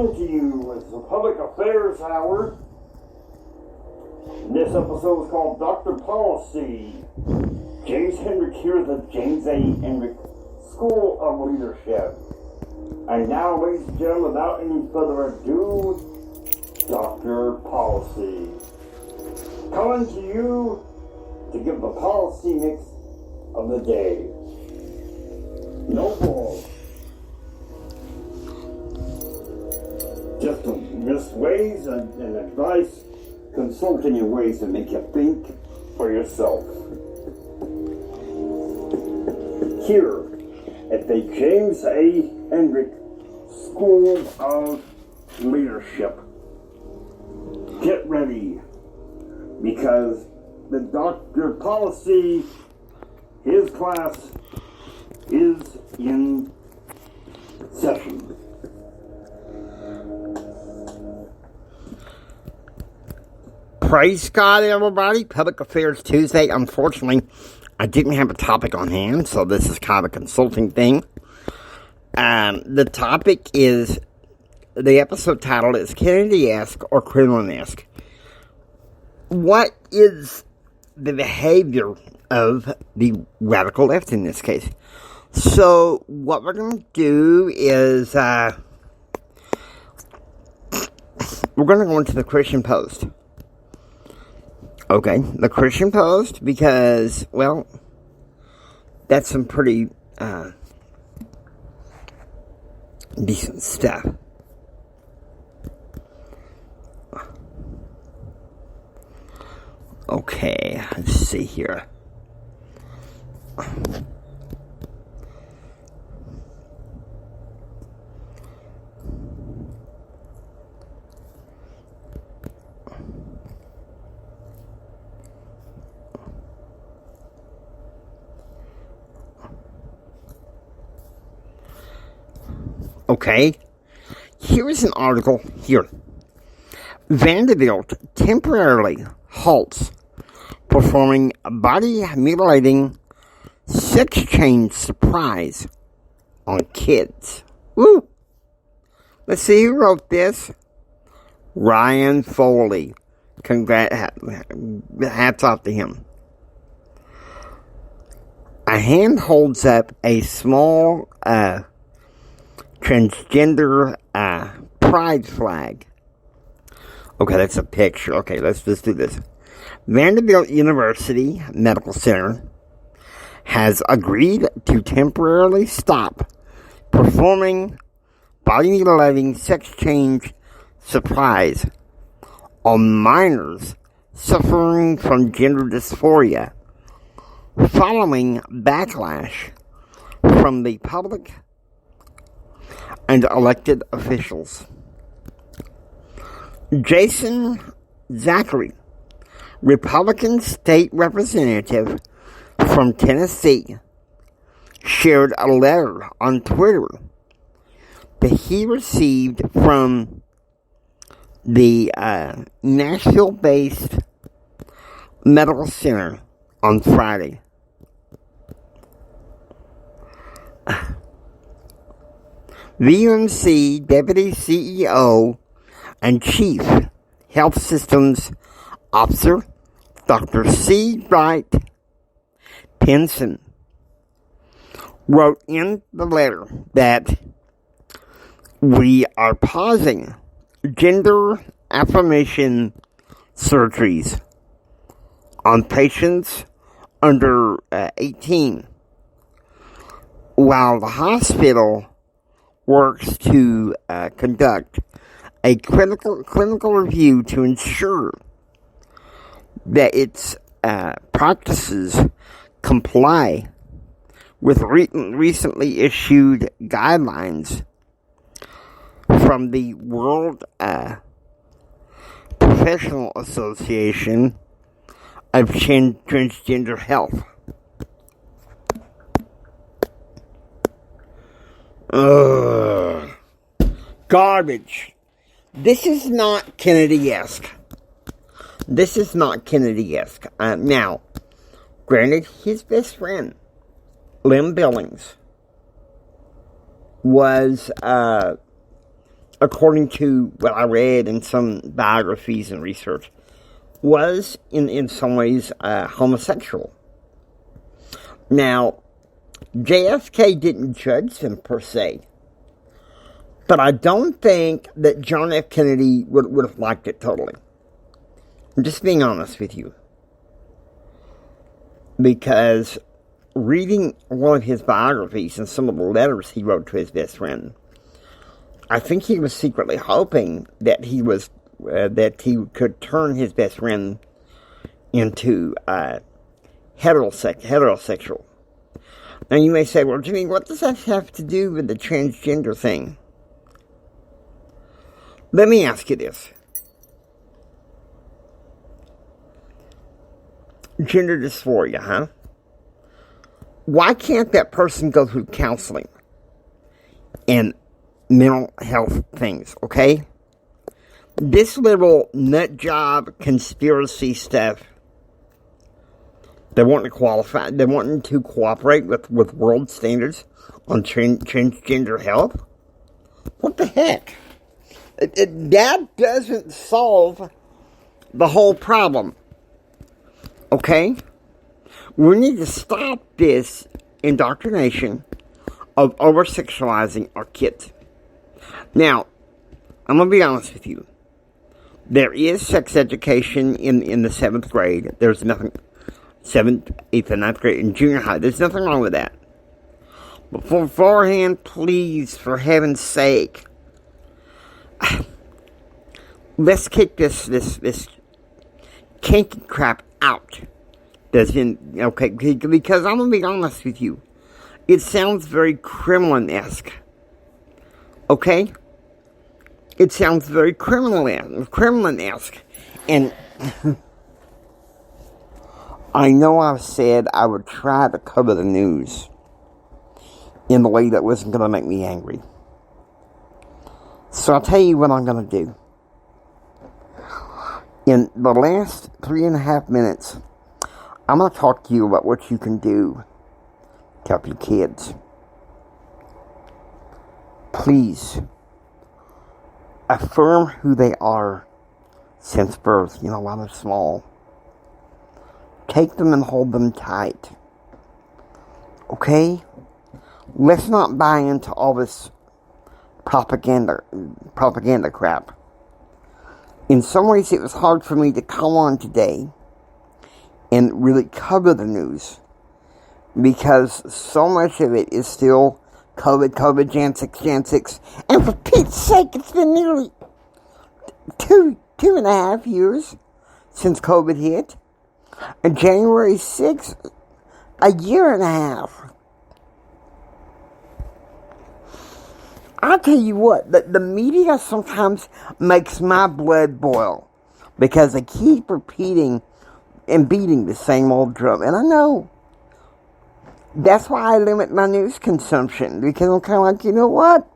Coming to you with the Public Affairs Hour. This episode is called Dr. Policy. James Hendrick here at the James A. Hendrick School of Leadership. And now, ladies and gentlemen, without any further ado, Dr. Policy. Coming to you to give the policy mix of the day. No bull. Just ways and advice, consulting in ways that make you think for yourself. Here at the James A. Hendrick School of Leadership. Get ready, because the Dr. Policy, his class, is in session. Praise God, everybody. Public Affairs Tuesday. Unfortunately, I didn't have a topic on hand, so this is kind of a consulting thing. The topic is, the episode title is Kennedyaesque or Kremlinesque. What is the behavior of the radical left in this case? So, what we're going to do is, we're going to go into the Christian Post. Okay, the Christian Post, because, well, that's some pretty decent stuff. Okay, let's see here. Okay, here's an article here. Vanderbilt temporarily halts performing body-mutilating sex change surprise on kids. Woo! Let's see who wrote this. Ryan Foley. Hats off to him. A hand holds up a small, transgender pride flag. Okay, that's a picture. Okay, let's just do this. Vanderbilt University Medical Center has agreed to temporarily stop performing body-mutilating sex change surprise on minors suffering from gender dysphoria following backlash from the public and elected officials. Jason Zachary, Republican state representative from Tennessee, shared a letter on Twitter that he received from the Nashville-based medical center on Friday. VUMC Deputy CEO and Chief Health Systems Officer Dr. C. Wright Pinson wrote in the letter that we are pausing gender affirmation surgeries on patients under 18 while the hospital works to conduct a clinical review to ensure that its practices comply with recently issued guidelines from the World Professional Association of Transgender Health. Garbage. This is not Kennedyaesque. This is not Kennedyaesque. Now, granted, his best friend, Lynn Billings, was according to what I read in some biographies and research, was in some ways homosexual. Now, JFK didn't judge him per se, but I don't think that John F. Kennedy would have liked it totally. I'm just being honest with you. Because reading one of his biographies and some of the letters he wrote to his best friend, I think he was secretly hoping that he could turn his best friend into heterosexual. Now you may say, well, Jimmy, what does that have to do with the transgender thing? Let me ask you this. Gender dysphoria, huh? Why can't that person go through counseling and mental health things, okay? This little nut job conspiracy stuff, they want to cooperate with world standards on transgender health. What the heck? That doesn't solve the whole problem. Okay? We need to stop this indoctrination of over-sexualizing our kids. Now, I'm going to be honest with you. There is sex education in the 7th grade. There's nothing... 7th, 8th, and 9th grade in junior high. There's nothing wrong with that. But beforehand, please, for heaven's sake, let's kick this kinky crap out. Okay, because I'm going to be honest with you. It sounds very Kremlinesque. Okay? It sounds very Kremlinesque. And I know I've said I would try to cover the news in a way that wasn't going to make me angry. So I'll tell you what I'm going to do. In the last 3.5 minutes, I'm going to talk to you about what you can do to help your kids. Please, affirm who they are since birth, while they're small. Take them and hold them tight. Okay? Let's not buy into all this propaganda crap. In some ways, it was hard for me to come on today and really cover the news because so much of it is still COVID, Jan 6. And for Pete's sake, it's been nearly two and a half years since COVID hit. And January 6th, a year and a half. I'll tell you what, the media sometimes makes my blood boil because they keep repeating and beating the same old drum. And I know that's why I limit my news consumption, because I'm kind of like, you know what?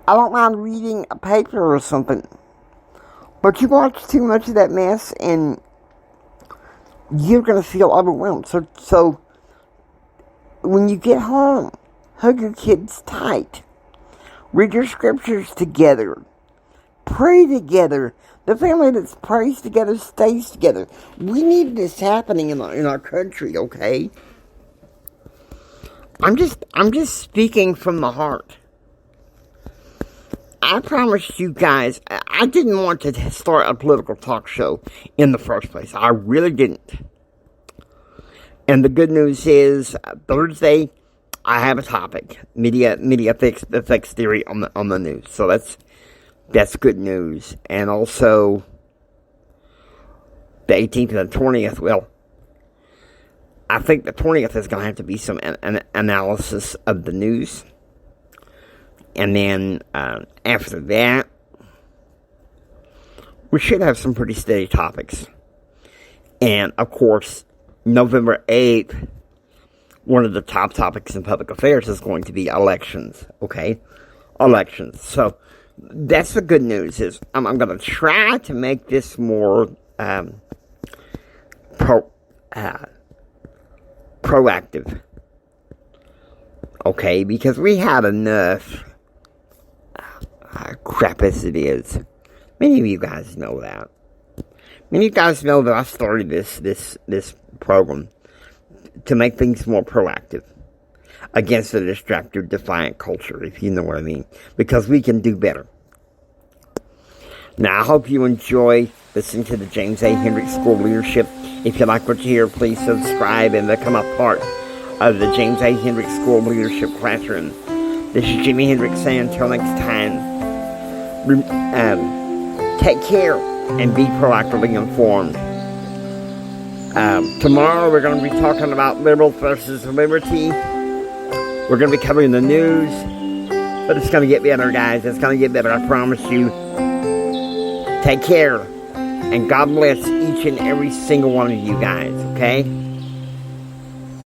I don't mind reading a paper or something, but you watch too much of that mess and you're going to feel overwhelmed. So when you get home, hug your kids tight. Read your scriptures together. Pray together. The family that prays together stays together. We need this happening in our country, okay? I'm just speaking from the heart. I promised you guys, I didn't want to start a political talk show in the first place. I really didn't. And the good news is, Thursday, I have a topic. Media effects theory on the news. So that's good news. And also, the 18th and the 20th, well, I think the 20th is going to have to be some analysis of the news. And then, after that, we should have some pretty steady topics. And, of course, November 8th, one of the top topics in public affairs is going to be elections, okay? Elections. So, that's the good news, is I'm going to try to make this more proactive, okay? Because we had enough crap as it is. Many of you guys know that. Many of you guys know that I started this program to make things more proactive against the distracted, defiant culture, if you know what I mean. Because we can do better. Now, I hope you enjoy listening to the James A. Hendricks School Leadership. If you like what you hear, please subscribe and become a part of the James A. Hendricks School Leadership Classroom. This is Jimi Hendrix saying until next time, take care and be proactively informed. Tomorrow we're going to be talking about liberal versus liberty. We're going to be covering the news. But it's going to get better, guys. It's going to get better, I promise you. Take care. And God bless each and every single one of you guys, okay?